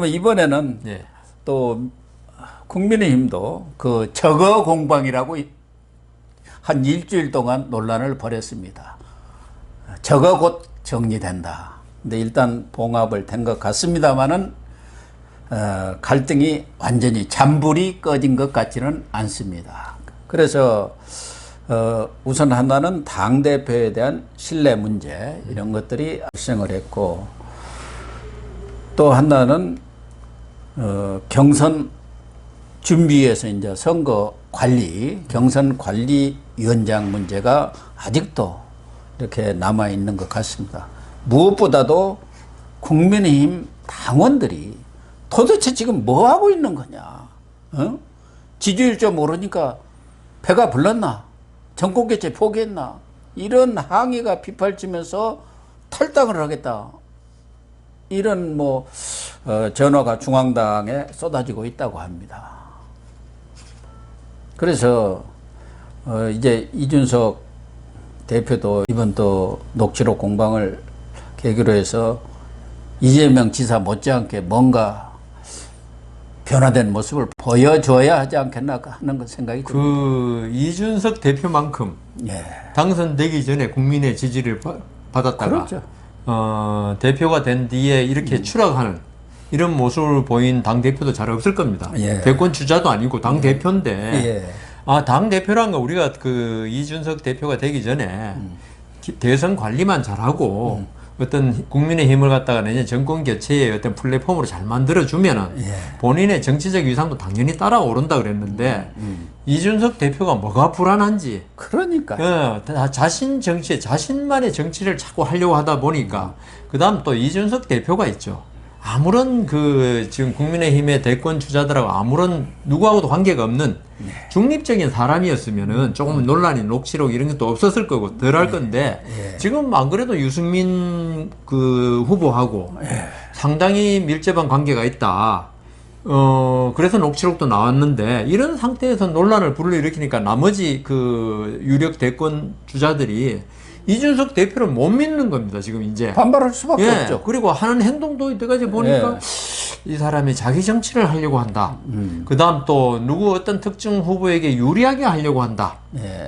이번에는 예. 또 국민의힘도 그 저거 공방이라고 한 일주일 동안 논란을 벌였습니다. 저거 곧 정리된다. 근데 일단 봉합을 된 것 같습니다만은 갈등이 완전히 잔불이 꺼진 것 같지는 않습니다. 그래서 우선 하나는 당대표에 대한 신뢰 문제 이런 것들이 발생을 했고, 또 하나는 경선 준비에서 이제 선거 관리, 경선 관리위원장 문제가 아직도 이렇게 남아 있는 것 같습니다. 무엇보다도 국민의힘 당원들이 도대체 지금 뭐 하고 있는 거냐? 어? 지지율 좀 오르니까 배가 불렀나? 정권개최 포기했나? 이런 항의가 빗발치면서 탈당을 하겠다. 이런 전화가 중앙당에 쏟아지고 있다고 합니다. 그래서 이제 이준석 대표도 이번 또 녹취록 공방을 계기로 해서 이재명 지사 못지않게 뭔가 변화된 모습을 보여줘야 하지 않겠나 하는 생각이 듭니다. 그 이준석 대표만큼 예. 당선되기 전에 국민의 지지를 받았다가 그렇죠. 대표가 된 뒤에 이렇게 추락하는 이런 모습을 보인 당대표도 잘 없을 겁니다. 예. 대권 주자도 아니고 당대표인데 예. 당대표란 거 우리가 그 이준석 대표가 되기 전에 대선 관리만 잘하고 어떤 국민의힘을 갖다가 내년 정권 교체의 어떤 플랫폼으로 잘 만들어주면은 본인의 정치적 위상도 당연히 따라오른다 그랬는데 이준석 대표가 뭐가 불안한지 그러니까 자신 정치에 자신만의 정치를 자꾸 하려고 하다 보니까 그다음 또 이준석 대표가 있죠. 아무런 지금 국민의힘의 대권 주자들하고 아무런 누구하고도 관계가 없는 중립적인 사람이었으면은 조금 논란이 녹취록 이런 것도 없었을 거고 덜 할 건데 지금 안 그래도 유승민 후보하고 상당히 밀접한 관계가 있다. 그래서 녹취록도 나왔는데 이런 상태에서 논란을 불러일으키니까 나머지 유력 대권 주자들이 이준석 대표를 못 믿는 겁니다. 지금 이제 반발할 수밖에 없죠. 그리고 하는 행동도 이때까지 보니까 이 사람이 자기 정치를 하려고 한다. 그다음 또 누구 어떤 특정 후보에게 유리하게 하려고 한다.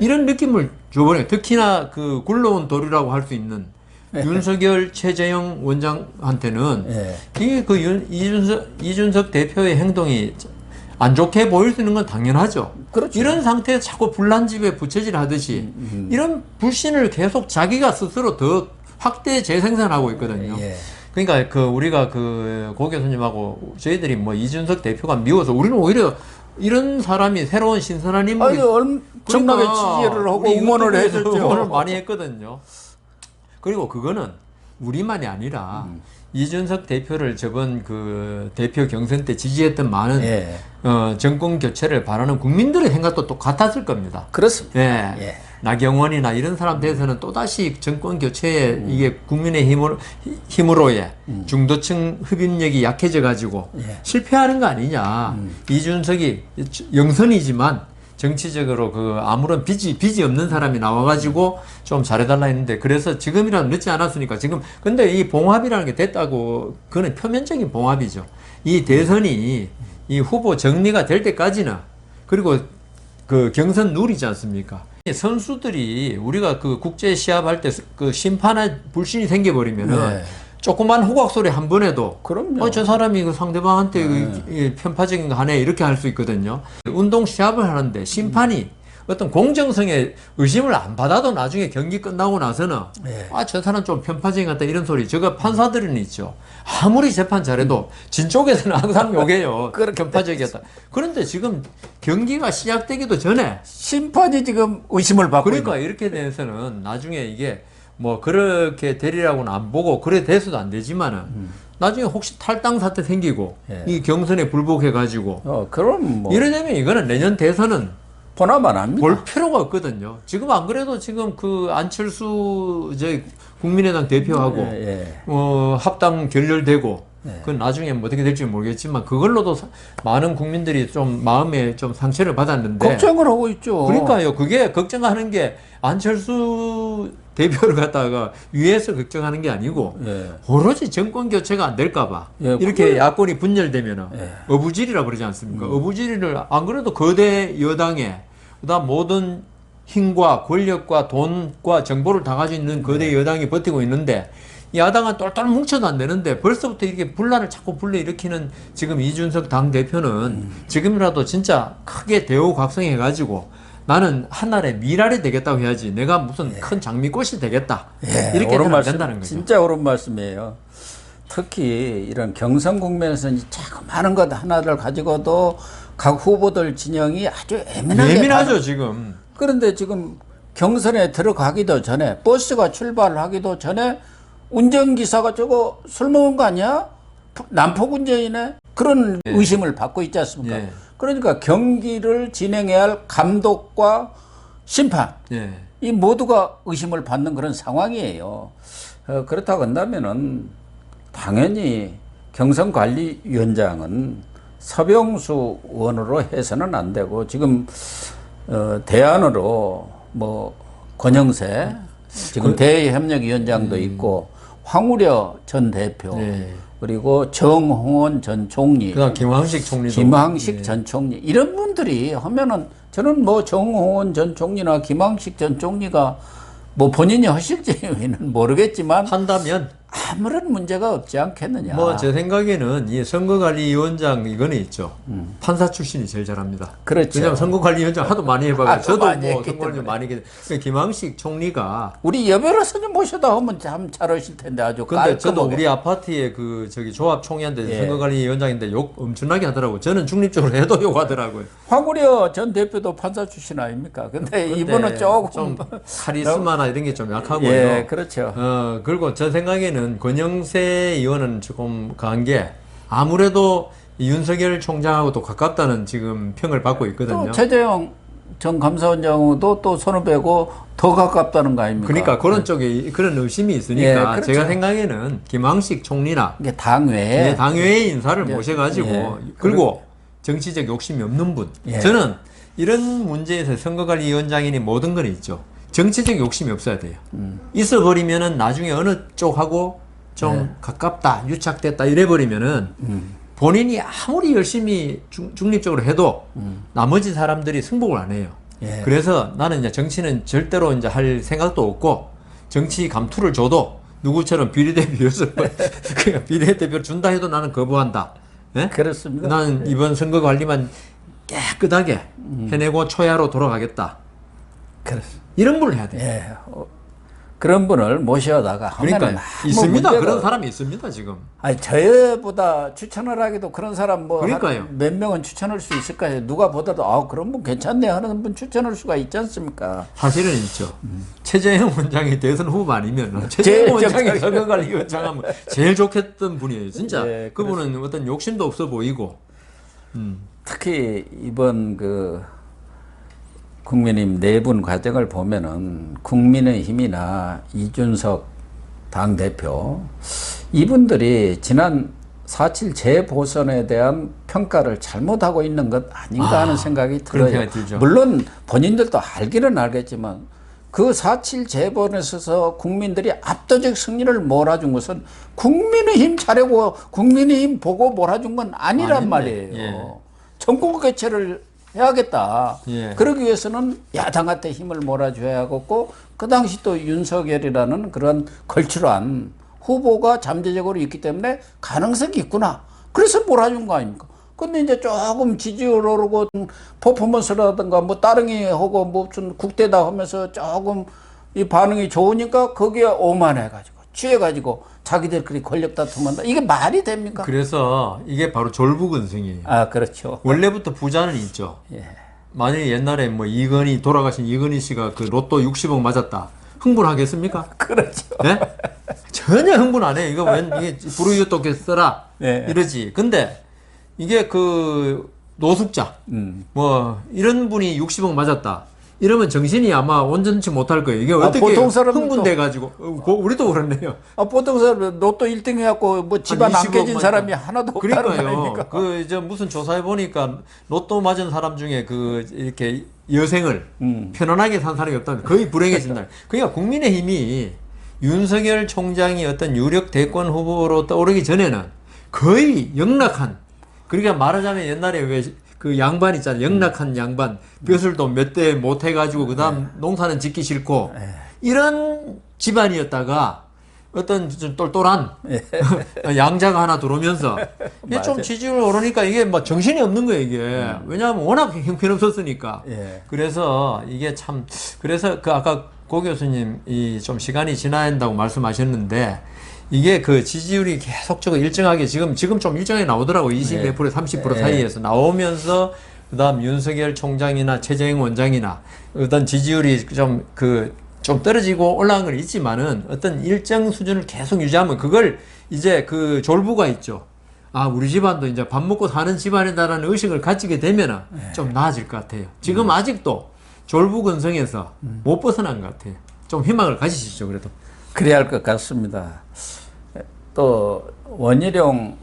이런 느낌을 줘버려요. 특히나 굴러온 도리라고 할 수 있는 윤석열, 최재형 원장한테는 이게 이준석 대표의 행동이 안 좋게 보일 수 있는 건 당연하죠. 그렇죠. 이런 상태에서 자꾸 불난집에 부채질 하듯이 이런 불신을 계속 자기가 스스로 더 확대 재생산하고 있거든요. 그러니까 우리가 고 교수님하고 저희들이 이준석 대표가 미워서 우리는 오히려 이런 사람이 새로운 신선한 인물이 엄청나게 지지를 하고 응원을 해줬죠. 응원을 많이 했거든요. 그리고 그거는 우리만이 아니라 이준석 대표를 저번 대표 경선 때 지지했던 많은 정권 교체를 바라는 국민들의 생각도 똑같았을 겁니다. 그렇습니다. 나경원이나 이런 사람들에서는 또다시 정권 교체에 이게 국민의 힘으로의 중도층 흡입력이 약해져 가지고 실패하는 거 아니냐. 이준석이 영선이지만 정치적으로 아무런 빚이 없는 사람이 나와가지고 좀 잘해달라 했는데 그래서 지금이라도 늦지 않았으니까 지금 근데 이 봉합이라는 게 됐다고 그건 표면적인 봉합이죠. 이 대선이 이 후보 정리가 될 때까지는 그리고 경선 룰이지 않습니까? 선수들이 우리가 국제 시합할 때 심판에 불신이 생겨버리면은 조그만 호각 소리 한 번 해도 저 사람이 상대방한테 편파적인 거 하네 이렇게 할 수 있거든요. 운동 시합을 하는데 심판이 어떤 공정성에 의심을 안 받아도 나중에 경기 끝나고 나서는 저 사람 좀 편파적인 것 같다 이런 소리 저거 판사들은 있죠. 아무리 재판 잘해도 진 쪽에서는 항상 욕해요. 편파적이었다. 그런데 지금 경기가 시작되기도 전에 심판이 지금 의심을 받고 그러니까 이렇게 돼서는 나중에 이게 그렇게 되리라고는 안 보고 그래 돼서도 안 되지만은 나중에 혹시 탈당 사태 생기고 이 경선에 불복해가지고 그럼 이러려면 이거는 내년 대선은 보나만 합니다. 볼 필요가 없거든요. 지금 안 그래도 지금 안철수 국민의당 대표하고 합당 결렬되고 그건 나중에 뭐 어떻게 될지 모르겠지만 그걸로도 많은 국민들이 좀 마음에 좀 상처를 받았는데 걱정을 하고 있죠. 그러니까요. 그게 걱정하는 게 안철수 대표를 갖다가 위에서 걱정하는 게 아니고 예. 오로지 정권 교체가 안 될까 봐. 예, 이렇게 야권이 분열되면은 예. 어부질이라고 그러지 않습니까? 어부질을 안 그래도 거대 여당에 그다음 모든 힘과 권력과 돈과 정보를 다 가지고 있는 거대 여당이 버티고 있는데 야당은 똘똘 뭉쳐도 안 되는데 벌써부터 이렇게 분란을 자꾸 불러일으키는 지금 이준석 당대표는 지금이라도 진짜 크게 대우각성해가지고 나는 한날에 미랄이 되겠다고 해야지 내가 무슨 큰 장미꽃이 되겠다 이렇게 옳은 해서는 안 말씀, 된다는 거죠. 진짜 옳은 말씀이에요. 특히 이런 경선 국면에서 자꾸 많은 것 하나를 가지고도 각 후보들 진영이 아주 예민하죠 지금. 그런데 지금 경선에 들어가기도 전에 버스가 출발하기도 전에 운전기사가 저거 술 먹은 거 아니야? 난폭 운전이네? 그런 의심을 받고 있지 않습니까? 예. 그러니까 경기를 진행해야 할 감독과 심판 예. 이 모두가 의심을 받는 그런 상황이에요. 그렇다고 한다면은 당연히 경선관리위원장은 서병수 의원으로 해서는 안 되고 지금 대안으로 뭐 권영세 지금 대협력위원장도 있고 황우려 전 대표 네. 그리고 정홍원 전 총리 그다음 김황식 총리도 김황식 전 총리 이런 분들이 하면은 저는 뭐 정홍원 전 총리나 김황식 전 총리가 뭐 본인이 하실지는 모르겠지만 한다면 아무런 문제가 없지 않겠느냐. 뭐 제 생각에는 이 선거관리위원장 이거는 있죠. 판사 출신이 제일 잘합니다. 그렇죠. 왜냐하면 선거관리위원장 하도 많이 해봐서 하도 저도 많이 뭐 했기 선거관리 많이 했기 때문에 김황식 총리가 우리 여변호사님 모셔다 하면 참 잘하실 텐데 아주 근데 저도 깔끔하게. 우리 아파트에 그 저기 조합 총회한테 예. 선거관리위원장인데 욕 엄청나게 하더라고요. 저는 중립적으로 해도 욕하더라고요. 황우려 전 대표도 판사 출신 아닙니까? 근데 이분은 조금 좀 카리스마나 이런 게 좀 약하고요. 예, 그렇죠. 그리고 제 생각에는 권영세 의원은 조금 강한 게 아무래도 윤석열 총장하고도 가깝다는 지금 평을 받고 있거든요. 또 최재형 전 감사원장도 또 손을 빼고 더 가깝다는 거 아닙니까? 그러니까 그런 쪽에 그런 의심이 있으니까 예, 그렇죠. 제가 생각에는 김황식 총리나 이게 당외에 당외의 인사를 예, 모셔가지고 예. 그리고 정치적 욕심이 없는 분. 예. 저는 이런 문제에서 선거관리위원장이니 모든 건 있죠. 정치적 욕심이 없어야 돼요. 있어버리면은 나중에 어느 쪽하고 좀 가깝다, 유착됐다 이래버리면은 본인이 아무리 열심히 중립적으로 해도 나머지 사람들이 승복을 안 해요. 예. 그래서 나는 이제 정치는 절대로 이제 할 생각도 없고 정치 감투를 줘도 누구처럼 비례대표였어. 그냥 비례대표 준다 해도 나는 거부한다. 예? 그렇습니다. 나는 이번 선거 관리만 깨끗하게 해내고 초야로 돌아가겠다. 그렇습니다. 이런 분을 해야 돼. 예. 그런 분을 모셔다가 하면은 그러니까 아무 있습니다. 문제가- 그런 사람이 있습니다 지금. 아니 저보다 추천을 하기도 그런 사람 뭐 그러니까요. 몇 명은 추천할 수 있을까요? 누가 보다도 아 그런 분 괜찮네 하는 분 추천할 수가 있지 않습니까? 사실은 있죠. 최재형 원장이 대선 후보 아니면 제일 최재형 원장이 정상이- 선거관리위원장 하면 제일 좋겠던 분이에요. 진짜 예, 그분은 어떤 욕심도 없어 보이고. 특히 이번 그 국민의힘 내분 과정을 보면은 국민의힘이나 이준석 당대표 이분들이 지난 4.7 재보선에 대한 평가를 잘못하고 있는 것 아닌가 하는 생각이 그런 들어요. 생각이 들죠. 물론 본인들도 알기는 알겠지만 그 4.7 재보선에 있어서 국민들이 압도적 승리를 몰아준 것은 국민의힘 차례고 국민의힘 보고 몰아준 건 아니란 아닌데, 말이에요. 예. 정권 개최를 해야겠다. 예. 그러기 위해서는 야당한테 힘을 몰아줘야 하겠고 그 당시 또 윤석열이라는 그런 걸출한 후보가 잠재적으로 있기 때문에 가능성이 있구나. 그래서 몰아준 거 아닙니까? 근데 이제 조금 지지율 오르고 퍼포먼스라든가 뭐 따릉이 하고 무슨 국대다 하면서 조금 이 반응이 좋으니까 거기에 오만해가지고 취해가지고 자기들끼리 권력 다툼한다. 이게 말이 됩니까? 그래서 이게 바로 졸부근성이에요. 아 그렇죠. 원래부터 부자는 있죠. 예. 만약에 옛날에 뭐 이건희 돌아가신 이건희 씨가 그 로또 60억 맞았다. 흥분하겠습니까? 그렇죠. 네? 전혀 흥분 안 해요. 이거 웬 이게 불우이웃돕게 써라 네. 이러지. 근데 이게 그 노숙자 뭐 이런 분이 60억 맞았다. 이러면 정신이 아마 온전치 못할 거예요. 이게 어떻게 보통 사람은 흥분돼가지고 우리도 그렇네요. 보통 사람 로또 1등 해갖고 뭐 집안 안 20억 깨진 만 사람이 하나도 없다는 거 그러니까요. 아닙니까? 그 저 무슨 조사해 보니까 로또 맞은 사람 중에 그 이렇게 여생을 편안하게 산 사람이 없다면 거의 불행해진다. 그러니까 국민의힘이 윤석열 총장이 어떤 유력 대권 후보로 떠오르기 전에는 거의 영락한, 그러니까 말하자면 옛날에 왜 그 양반 있잖아요. 영락한 양반, 벼슬도 몇 대 못 해가지고 그다음 농사는 짓기 싫고 이런 집안이었다가 어떤 좀 똘똘한 양자가 하나 들어오면서 이게 좀 지지율 오르니까 이게 막 정신이 없는 거예요, 이게. 왜냐하면 워낙 형편없었으니까. 그래서 이게 참, 그래서 그 아까 고 교수님이 좀 시간이 지나야 한다고 말씀하셨는데 이게 그 지지율이 계속적으로 일정하게 지금 좀 일정하게 나오더라고요. 20몇 프로, 30% 사이에서 나오면서 그다음 윤석열 총장이나 최재형 원장이나 어떤 지지율이 좀 떨어지고 올라간 건 있지만은 어떤 일정 수준을 계속 유지하면 그걸 이제 그 졸부가 있죠. 아, 우리 집안도 이제 밥 먹고 사는 집안이다라는 의식을 가지게 되면은 좀 나아질 것 같아요. 지금 아직도 졸부근성에서 못 벗어난 것 같아요. 좀 희망을 가지시죠, 그래도. 그래야 할 것 같습니다. 또 원희룡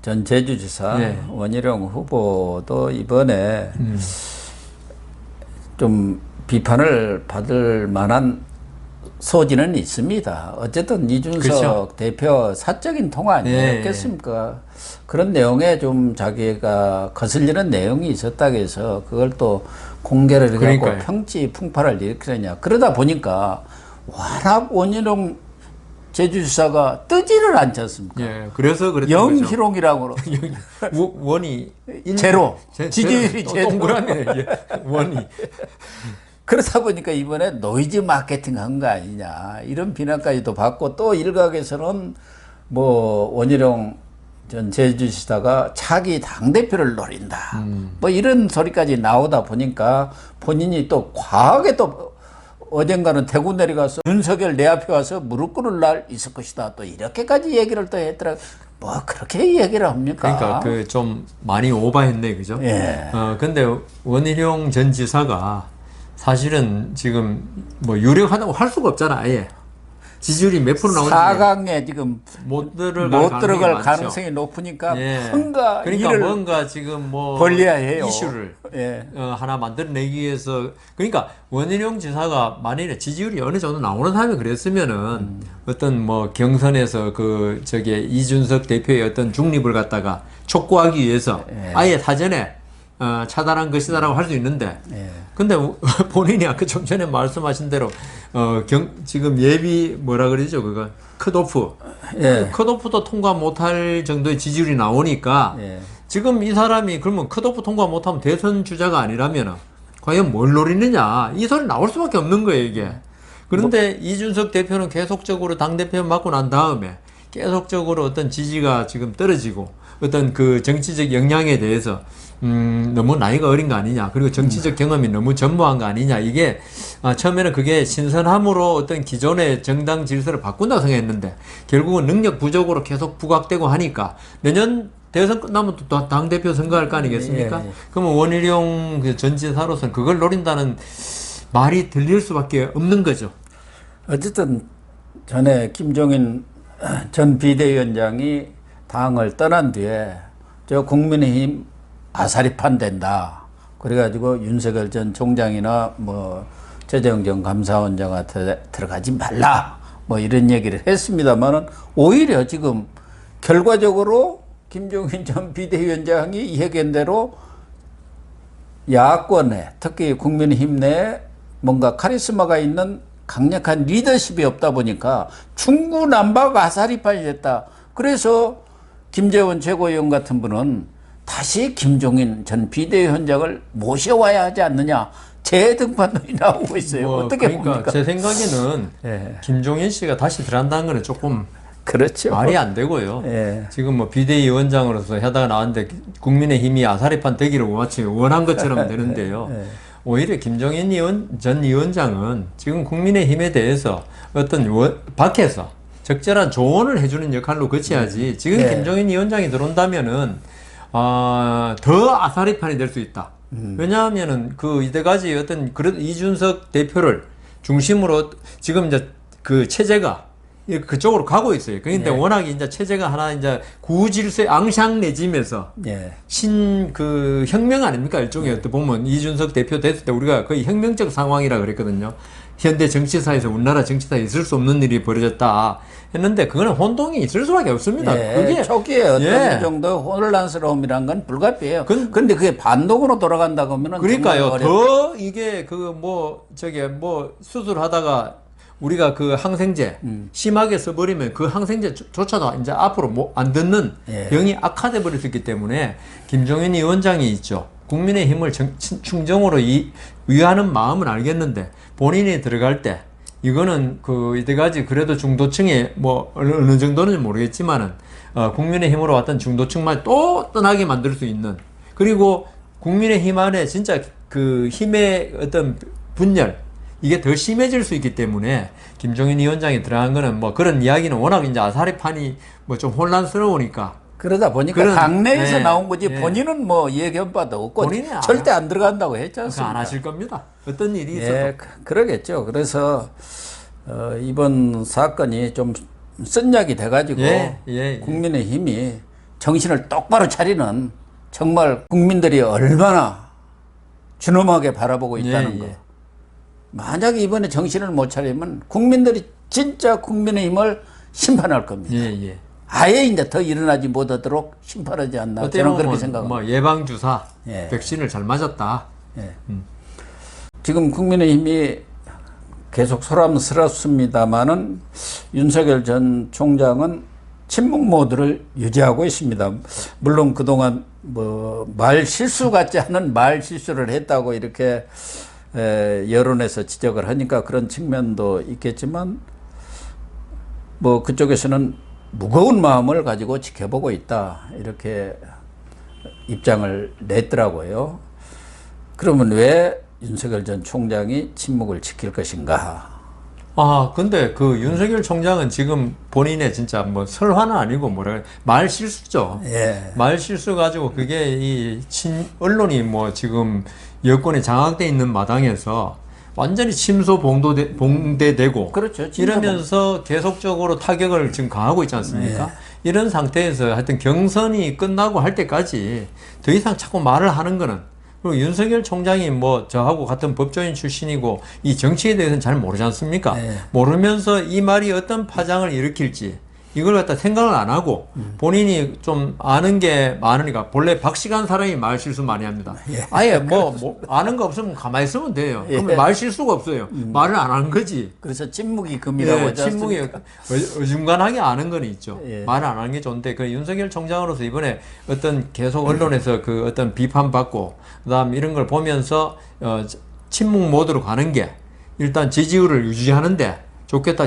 전 제주지사, 원희룡 후보도 이번에 좀 비판을 받을 만한 소지는 있습니다. 어쨌든 이준석 그렇죠. 대표 사적인 통화 아니었겠습니까? 그런 내용에 좀 자기가 거슬리는 내용이 있었다고 해서 그걸 또 공개를 하고 그러니까요. 평지 풍파를 일으키느냐. 그러다 보니까 워낙 원희룡 제주지사가 뜨지를 않지 않습니까? 예, 그래서 그랬던 거죠. 영희롱이라고 원이 제로. 지지율이 제로. 동그라미네, 이게. 원이. 그러다 보니까 이번에 노이즈 마케팅 한 거 아니냐 이런 비난까지도 받고 또 일각에서는 뭐 원희룡 전 제주지사가 차기 당대표를 노린다 뭐 이런 소리까지 나오다 보니까 본인이 또 과하게 또 어젠가는 대구 내려가서 윤석열 내 앞에 와서 무릎 꿇을 날 있을 것이다 또 이렇게까지 얘기를 또 했더라. 뭐 그렇게 얘기를 합니까? 그러니까 그 좀 많이 오바했네, 그죠? 예. 근데 원희룡 전 지사가 사실은 지금 뭐 유력하다고 할 수가 없잖아, 아예. 지지율이 몇 프로 나오는지 4강에 지금 못 들어갈 들어갈 가능성이 높으니까 예. 뭔가 그러니까 일을 뭔가 지금 뭐 벌려야 해요. 이슈를 예. 하나 만들어내기 위해서, 그러니까 원희룡 지사가 만일에 지지율이 어느 정도 나오는 사람이 그랬으면은 어떤 뭐 경선에서 그 저기 이준석 대표의 어떤 중립을 갖다가 촉구하기 위해서 아예 사전에 차단한 것이다라고 할 수 있는데, 근데 본인이 아까 좀 전에 말씀하신 대로 지금 예비 뭐라 그러죠, 그거 컷오프, 컷오프도 통과 못할 정도의 지지율이 나오니까 지금 이 사람이 그러면 컷오프 통과 못하면 대선 주자가 아니라면 과연 뭘 노리느냐 이 소리 나올 수밖에 없는 거예요, 이게. 그런데 이준석 대표는 계속적으로 당대표 맡고 난 다음에 계속적으로 어떤 지지가 지금 떨어지고 어떤 그 정치적 역량에 대해서 너무 나이가 어린 거 아니냐, 그리고 정치적 경험이 너무 전무한 거 아니냐, 이게 처음에는 그게 신선함으로 어떤 기존의 정당 질서를 바꾼다고 생각했는데 결국은 능력 부족으로 계속 부각되고 하니까 내년 대선 끝나면 또 당대표 선거할 거 아니겠습니까? 그러면 원희룡 그 전 지사로서는 그걸 노린다는 말이 들릴 수밖에 없는 거죠. 어쨌든 전에 김종인 전 비대위원장이 당을 떠난 뒤에 저 국민의힘 아사리판 된다. 그래가지고 윤석열 전 총장이나 뭐 최재형 전 감사원장한테 들어가지 말라. 뭐 이런 얘기를 했습니다만은 오히려 지금 결과적으로 김종인 전 비대위원장이 이 얘기한 대로 야권에 특히 국민의힘 내에 뭔가 카리스마가 있는 강력한 리더십이 없다 보니까 중구난박 아사리판이 됐다. 그래서 김재원 최고위원 같은 분은 다시 김종인 전 비대위원장을 모셔와야 하지 않느냐 재등판론이 나오고 있어요. 어떻게 그러니까 봅니까? 제 생각에는 김종인 씨가 다시 들어간다는 거는 조금 그렇죠. 말이 안 되고요. 지금 뭐 비대위원장으로서 하다가 나왔는데 국민의힘이 아사리판 되기를 마치 원한 것처럼 되는데요. 오히려 김종인 전 위원장은 지금 국민의힘에 대해서 어떤 밖에서 적절한 조언을 해주는 역할로 거쳐야지 지금 김종인 위원장이 들어온다면은 더 아사리판이 될 수 있다. 왜냐하면은 그 이때까지 어떤 그런 이준석 대표를 중심으로 지금 이제 그 체제가 그쪽으로 가고 있어요. 그런데 워낙 이제 체제가 하나 이제 구질서의 앙샹레짐에서 예. 그 혁명 아닙니까? 일종의 어떻게 보면 이준석 대표 됐을 때 우리가 거의 혁명적 상황이라 그랬거든요. 현대 정치사에서 우리나라 정치사에 있을 수 없는 일이 벌어졌다 했는데 그거는 혼동이 있을 수밖에 없습니다. 예, 그게 초기에 어떤 정도 혼란스러움이란 건 불가피해요. 그런데 그게 반동으로 돌아간다고 하면은 그러니까요. 더 이게 수술하다가 우리가 그 항생제 심하게 써버리면 그 항생제조차도 이제 앞으로 안 듣는 병이 악화돼 버릴 수 있기 때문에 김종인 위원장이 있죠. 국민의힘을 충정으로 위하는 마음은 알겠는데 본인이 들어갈 때 이거는 그 이때까지 그래도 중도층에 뭐 어느 정도는 모르겠지만은 국민의힘으로 왔던 중도층만 또 떠나게 만들 수 있는, 그리고 국민의힘 안에 진짜 그 힘의 어떤 분열 이게 더 심해질 수 있기 때문에 김종인 위원장이 들어간 거는 뭐 그런 이야기는 워낙 이제 아사리판이 뭐 좀 혼란스러우니까 그러다 보니까 당내에서 나온 거지 본인은 뭐 얘기한 바도 없고 절대 안 들어간다고 했지 않습니까? 안 하실 겁니다. 어떤 일이 있어도. 그러겠죠. 그래서 이번 사건이 좀 쓴약이 돼가지고 국민의힘이 정신을 똑바로 차리는, 정말 국민들이 얼마나 준엄하게 바라보고 있다는 거. 만약에 이번에 정신을 못 차리면 국민들이 진짜 국민의힘을 심판할 겁니다. 아예 이제 더 일어나지 못하도록 심판하지 않나, 저는 그렇게 생각합니다. 뭐 예방주사, 백신을 잘 맞았다. 지금 국민의힘이 계속 소란스럽습니다만은 윤석열 전 총장은 침묵 모드를 유지하고 있습니다. 물론 그동안 뭐 말 실수 같지 않은 말 실수를 했다고 이렇게 여론에서 지적을 하니까 그런 측면도 있겠지만, 뭐 그쪽에서는 무거운 마음을 가지고 지켜보고 있다, 이렇게 입장을 냈더라고요. 그러면 왜 윤석열 전 총장이 침묵을 지킬 것인가? 근데 그 윤석열 총장은 지금 본인의 진짜 뭐 설화는 아니고 말 실수죠. 말 실수 가지고 그게 언론이 뭐 지금 여권에 장악돼 있는 마당에서 완전히 침소 봉대되고, 그렇죠. 이러면서 계속적으로 타격을 지금 가하고 있지 않습니까? 이런 상태에서 하여튼 경선이 끝나고 할 때까지 더 이상 자꾸 말을 하는 거는, 그리고 윤석열 총장이 뭐 저하고 같은 법조인 출신이고 이 정치에 대해서는 잘 모르지 않습니까? 모르면서 이 말이 어떤 파장을 일으킬지 이걸 갖다 생각을 안 하고 본인이 좀 아는 게 많으니까, 본래 박식한 사람이 말 실수 많이 합니다. 아예 뭐 아는 거 없으면 가만히 있으면 돼요. 그러면 말 실수가 없어요. 말을 안 하는 거지. 그래서 침묵이 금이라고 하지 않습니까? 침묵이 어중간하게 아는 건 있죠. 말을 안 하는 게 좋은데, 그 윤석열 총장으로서 이번에 어떤 계속 언론에서 그 어떤 비판받고 그다음 이런 걸 보면서 침묵 모드로 가는 게 일단 지지율을 유지하는데 좋겠다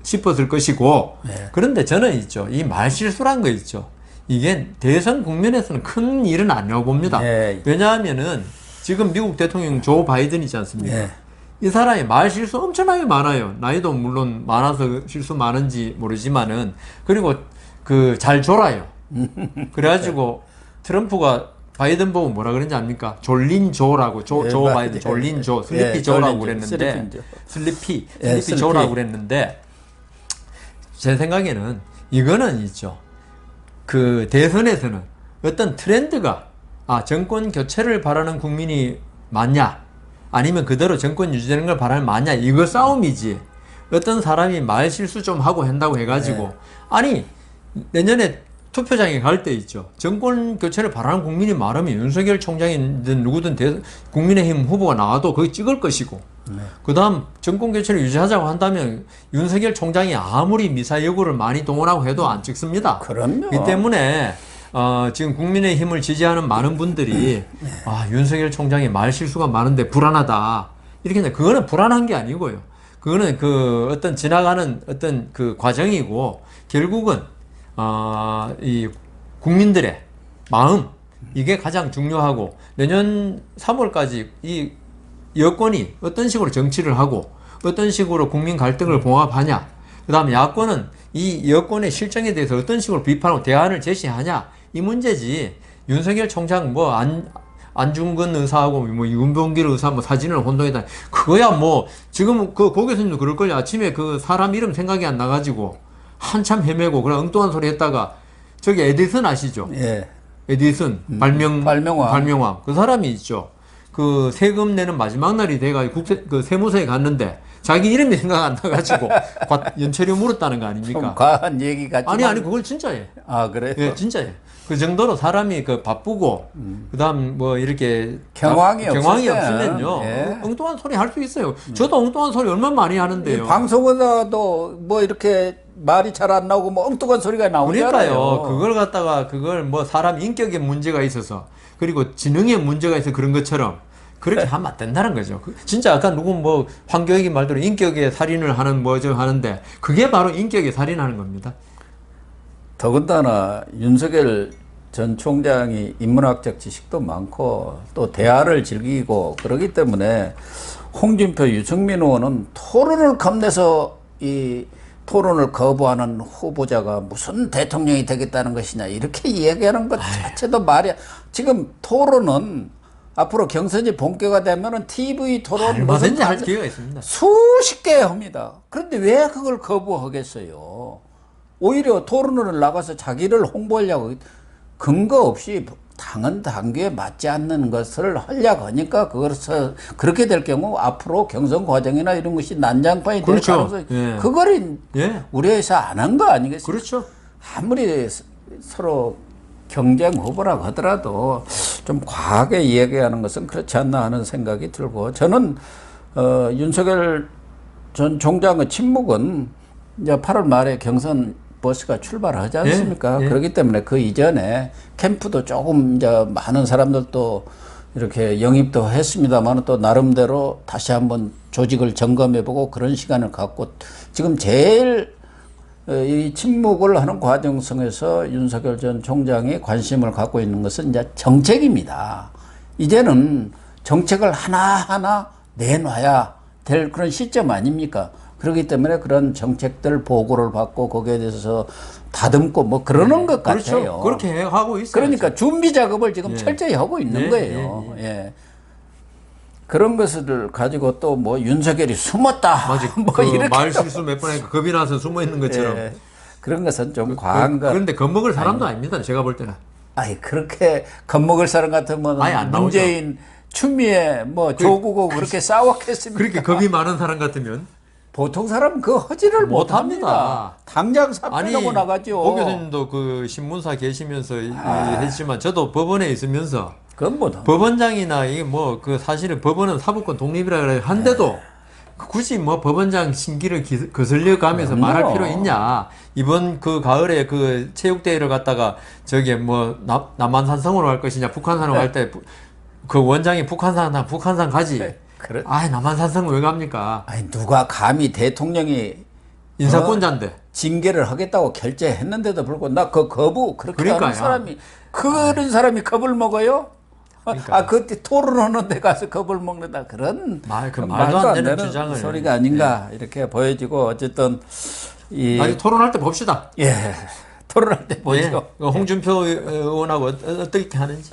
싶었을 것이고, 그런데 저는 있죠, 이 말실수란 거 있죠, 이게 대선 국면에서는 큰 일은 아니라고 봅니다. 왜냐하면은 지금 미국 대통령 조 바이든이지 않습니까? 이 사람이 말실수 엄청나게 많아요. 나이도 물론 많아서 실수 많은지 모르지만은, 그리고 그 잘 졸아요. 그래가지고 트럼프가 바이든 보고 뭐라 그랬는지 압니까? 졸린 조라고, 조 바이든 졸린 조, 슬리피 조라고 그랬는데, 슬리피 조라고 그랬는데, 제 생각에는 이거는 있죠, 그 대선에서는 어떤 트렌드가 정권 교체를 바라는 국민이 많냐, 아니면 그대로 정권 유지되는 걸 바라는 많냐, 이거 싸움이지, 어떤 사람이 말 실수 좀 하고 한다고 해가지고 아니 내년에 투표장에 갈 때 있죠, 정권 교체를 바라는 국민이 많으면 윤석열 총장이든 누구든 국민의힘 후보가 나와도 거기 찍을 것이고, 그 다음 정권 교체를 유지하자고 한다면 윤석열 총장이 아무리 미사 여구를 많이 동원하고 해도 안 찍습니다. 그럼요. 이 때문에 지금 국민의힘을 지지하는 많은 분들이 윤석열 총장이 말 실수가 많은데 불안하다, 이렇게 했는데, 그거는 불안한 게 아니고요, 그거는 그 어떤 지나가는 어떤 그 과정이고, 결국은 이 국민들의 마음, 이게 가장 중요하고, 내년 3월까지 이 여권이 어떤 식으로 정치를 하고 어떤 식으로 국민 갈등을 봉합하냐, 그 다음에 야권은 이 여권의 실정에 대해서 어떤 식으로 비판하고 대안을 제시하냐, 이 문제지, 윤석열 총장 안중근 의사하고 뭐 윤봉길 의사 뭐 사진을 혼동했다. 그거야 뭐 지금 그 고 교수님도 그럴걸요. 아침에 그 사람 이름 생각이 안 나가지고 한참 헤매고 그런 엉뚱한 소리 했다가 저기 에디슨 아시죠? 예. 에디슨 발명왕 그 사람이 있죠. 그 세금 내는 마지막 날이 돼가지고 그 세무서에 갔는데 자기 이름이 생각 안 나가지고 연체료 물었다는 거 아닙니까? 좀 과한 얘기 같지만 아니 그걸 진짜예. 아 그래요? 예, 진짜예. 그 정도로 사람이 그 바쁘고 그다음 뭐 이렇게 경황이 없으면요 예. 엉뚱한 소리 할 수 있어요. 저도 엉뚱한 소리 얼마나 많이 하는데요. 방송에서도 뭐 이렇게 말이 잘 안 나오고 뭐 엉뚱한 소리가 나오잖아요. 그러니까요. 그걸 갖다가 그걸 뭐 사람 인격에 문제가 있어서 그리고 지능에 문제가 있어서 그런 것처럼 그렇게 하면 안 된다는 거죠. 진짜 아까 누구 뭐 황교익이 말대로 인격에 살인을 하는 뭐죠 하는데 그게 바로 인격에 살인하는 겁니다. 더군다나 윤석열 전 총장이 인문학적 지식도 많고 또 대화를 즐기고 그러기 때문에 홍준표, 유승민 의원은 토론을 겁내서 이 토론을 거부하는 후보자가 무슨 대통령이 되겠다는 것이냐 이렇게 이야기하는 것 자체도 말이야. 지금 토론은 앞으로 경선이 본격화되면은 TV 토론 얼마든지 할 기회가 있습니다. 수십 개 합니다. 그런데 왜 그걸 거부하겠어요? 오히려 토론을 나가서 자기를 홍보하려고 근거 없이 당은 당규에 맞지 않는 것을 하려고 하니까 그것을 그렇게 될 경우 앞으로 경선 과정이나 이런 것이 난장판이 될 그렇죠. 가능성이 예. 그걸 예. 우려해서 안 한 거 아니겠습니까? 그렇죠. 아무리 서로 경쟁 후보라고 하더라도 좀 과하게 이야기하는 것은 그렇지 않나 하는 생각이 들고 저는 윤석열 전 총장의 침묵은 이제 8월 말에 경선 버스가 출발하지 않습니까? 예, 예. 그렇기 때문에 그 이전에 캠프도 조금 이제 많은 사람들도 이렇게 영입도 했습니다만 또 나름대로 다시 한번 조직을 점검해보고 그런 시간을 갖고 지금 제일 이 침묵을 하는 과정 속에서 윤석열 전 총장이 관심을 갖고 있는 것은 이제 정책입니다. 이제는 정책을 하나하나 내놔야 될 그런 시점 아닙니까? 그렇기 때문에 그런 정책들 보고를 받고 거기에 대해서 다듬고 뭐 그러는 것 그렇죠. 같아요. 그렇게 하고 있어요. 그러니까 준비 작업을 지금 예. 철저히 하고 있는 예, 거예요. 예. 그런 것을 가지고 또 뭐 윤석열이 숨었다. 맞아. 뭐 그 이렇게 말 실수 몇 번 하니까 겁이 나서 숨어 있는 것처럼. 예. 그런 것은 좀 과한 것. 그런데 겁먹을 사람도 아닙니다. 제가 볼 때는. 아니 그렇게 겁먹을 사람 같으면 아예 안 나오죠. 문재인, 추미애, 뭐 조국하고 그렇게 싸웠겠습니까? 그렇게 겁이 많은 사람 같으면 보통 사람은 그 허지를 못 합니다. 합니다. 당장 사표하고 나가죠. 오 교수님도 그 신문사 계시면서 했지만 저도 법원에 있으면서 그건 못 합니다. 법원장이나 이게 뭐 그 사실은 법원은 사법권 독립이라 그래 한데도 굳이 뭐 법원장 심기를 거슬려 가면서 말할 필요 있냐. 이번 그 가을에 그 체육대회를 갔다가 저기 뭐 남한산성으로 갈 것이냐 북한산으로 갈 때 그 원장이 북한산 가지. 그래. 아 남한산성 왜 갑니까? 아니 누가 감히 대통령이 인사권자인데. 징계를 하겠다고 결재했는데도 불구하고 나 그 거부 그렇게 그러니까요. 하는 사람이 그런 사람이 겁을 먹어요? 그러니까. 아 그때 토론하는 데 가서 겁을 먹는다 그런 말도 안 되는 주장을 소리가 아닌가 이렇게 보여지고 어쨌든 이 아니 토론할 때 봅시다. 예 토론할 때 보죠. 홍준표 의원하고 어떻게 하는지.